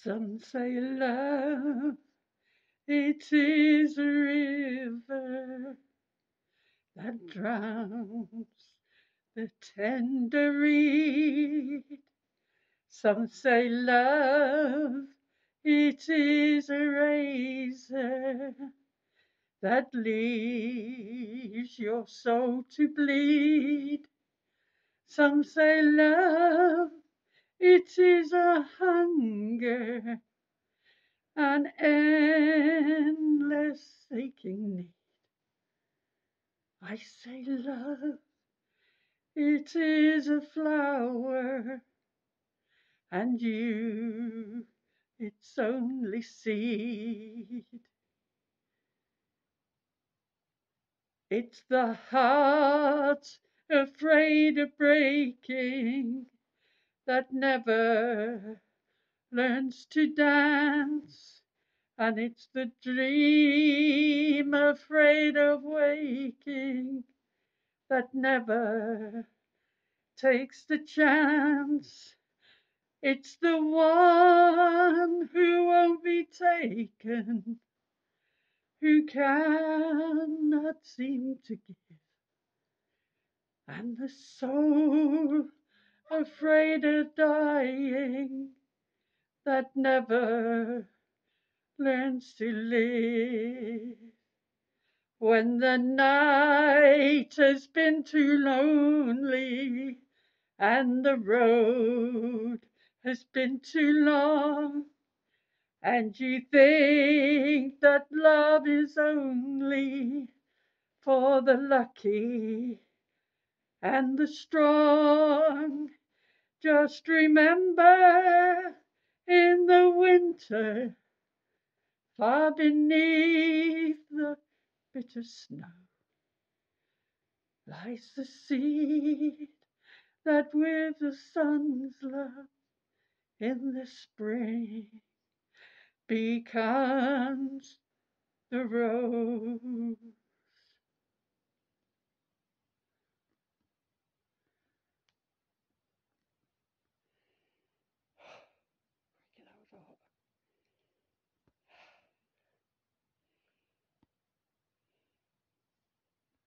Some say love, it is a river that drowns the tender reed. Some say love, it is a razor that leaves your soul to bleed. Some say love, it is a hunger, an endless aching need. I say love, it is a flower, and you, its only seed. It's the heart afraid of breaking that never learns to dance, and it's the dream afraid of waking that never takes the chance. It's the one who won't be taken, who cannot seem to give, and the soul afraid of dying that never learns to live. When the night has been too lonely and the road has been too long, and you think that love is only for the lucky and the strong, just remember, in the winter, far beneath the bitter snow, lies the seed that with the sun's love in the spring becomes the rose.